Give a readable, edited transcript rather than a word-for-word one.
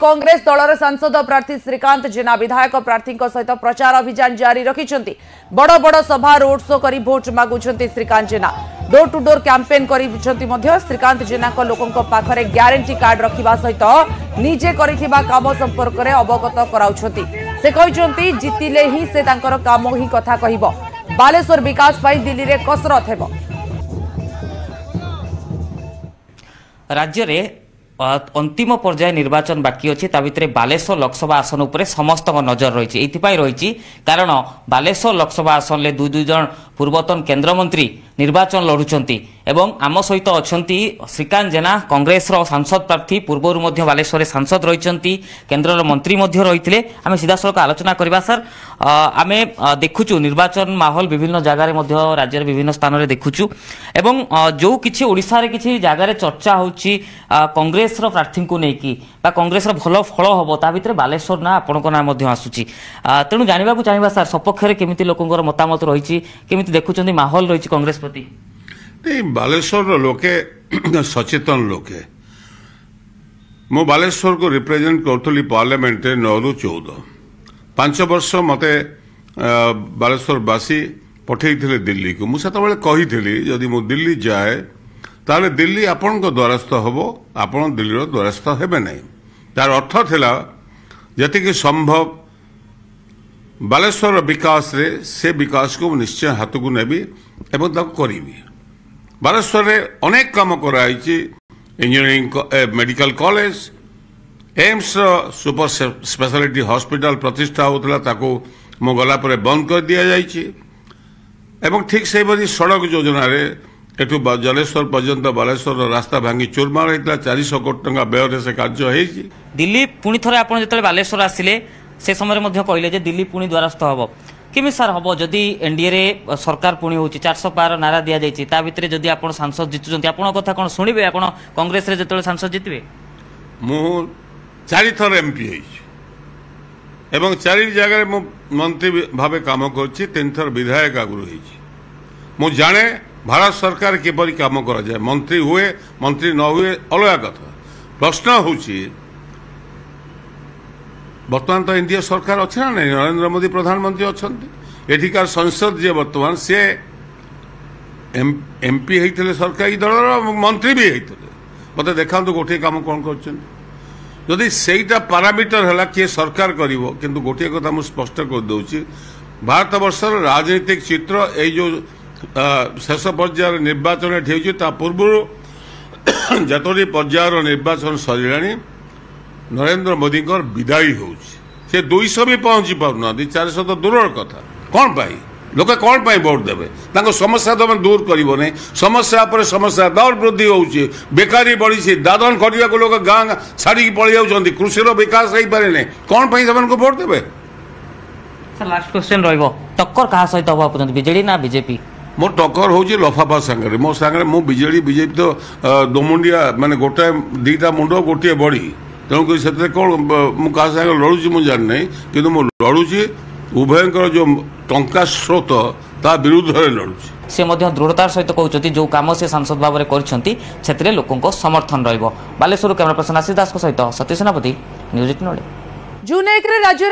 कांग्रेस दलर सांसद प्रार्थी श्रीकांत जेना विधायक प्रार्थी सहित प्रचार अभियान जारी रखिंट बड़ बड़ सभा रोड शो कर भोट मागुंट Srikant Jena door to door campaign कर श्रीकांत जेना लोकों पाखरे ग्यारंटी कार्ड रखा सहित निजे काम संपर्क में अवगत कराउछंती से कहते जितिले ही से काम ही कथा कहब बालेश्वर विकास पाई दिल्ली रे कसरत हेब राज्य रे अंतिम पर्याय निर्वाचन बाकी अच्छी भितर बालेश्वर लोकसभा आसन उपर समस्त नजर रही रही कारण बालेश्वर लोकसभा आसन में दुई जन पूर्वतन केन्द्रमंत्री निर्वाचन लड़ुंट एवं आम सहित अच्छा श्रीकांत जेना कांग्रेस सांसद प्रार्थी पूर्व बालेश्वर सांसद रही केन्द्र मंत्री रही आम सीधा सड़क आलोचना करवा सर आम देखुचु निर्वाचन माहौल विभिन्न जगार राज्य विभिन्न स्थान में देखुचु एवं जो किसी ओडिशा रे किसी जगार चर्चा होची कांग्रेस प्रार्थी को लेकिन कांग्रेस भल फल हम ता भर बालेश्वर ना आपण ना आसूची तेणु जानवा चाहिए सर सपक्ष में केमी लोक मतामत रही केमी देखुं माहौल रही कांग्रेस प्रति नहीं बालेश्वर लोके सचेतन लोके मु बालेश्वर को रिप्रेजेंट करी पार्लियामेंट 9 ରୁ 14 5 वर्ष मते बालेश्वरवासी पठे दिल्ली को मुझे कही जदि मु दिल्ली जाए ताले दिल्ली आपण द्वारस्थ हम आपण दिल्ली द्वारस्थ हेबे नहीं तार अर्थ थिला जति संभव बालेश्वर विकास रे से विकास को निश्चय हाथ को नेबी एवं करी बालेश्वर रे अनेक काम कराई engineering medical college AIIMS super speciality hospital प्रतिष्ठा होता ताको मो गला पर बंद कर दिया जाइए एवं ठीक से बड़ी सड़क योजना रे एठू जलेश्वर पर्यंत बालेश्वर रास्ता भांगी चूरमार होता 400 कोटी टंका व्यय से कार्य हो दिल्ली पुणी थे आप जो बालेश्वर आसिले से समय कहले दिल्ली पुणी द्वारस्थ हम केमी सार हम जदि एनडीए रे सरकार पुणी हो 400 पार नारा दि जाए भितर जदि आप सांसद जितुंट आपण कथा कौन शुणे आप कांग्रेस रे जो सांसद जितबे मु 4 थर एमपी एवं 4 जगह मु मंत्री भाव काम कर 3 थर विधायक आगुरी मु जाने भारत सरकार किपरि काम करा जाए मंत्री हुए मंत्री न हुए अलग कथा प्रश्न होची बर्तमान तो इंडिया सरकार अच्छे ना नहीं नरेंद्र मोदी प्रधानमंत्री अच्छा एठिकार संसद जे बर्तमान सी एमपी होते सरकारी दल मंत्री भी होते मत देखा गोटे काम कौन कर सेटा पारामीटर है किए सरकार करिवो किंतु गोटे कथा मुझे स्पष्ट कर दूची भारत वर्षर राजनीतिक चित्र ये जो शेष पर्यायर निर्वाचन होता पूर्व जतोटी पर्यायर निर्वाचन सरिलानी नरेंद्र मोदी विदाई होचे 200 भी पहुंची पारना 400 तो दूर कथा कौन पाई लोके कौन पाई वोट देवे समस्या तो दूर करिवो नहीं समस्या पर समस्या दर वृद्धि होची बेकारी बढ़ी दादन करने को लोग गाँ छाड़ी पलि जाऊँ कृषि विकास हो पारे नहीं कौन पाई को वोट देवे लास्ट क्वेश्चन रहिबो टक्कर कहा सहित हबा पर्यंत बीजेडी ना बीजेपी मो टक्कर होची लफाफा सांगे मो सांगे मो बीजेपी तो दोमुंडिया माने गोटे दीटा मुंड गोटे बड़ी तेणुक से कौन मुझे सागर लड़ुची मुझे जान नहीं कि लड़ुची उभयंकर जो टंका स्रोत ता विरुद्ध लड़ुची से दृढ़तार सहित कहते जो कम से सांसद भाव में कर लोकों समर्थन रहिबो बालेश्वर कैमरा पर्सन आशीष दास सहित सतीश सेनापति न्यूज 18 जून 1 राज्य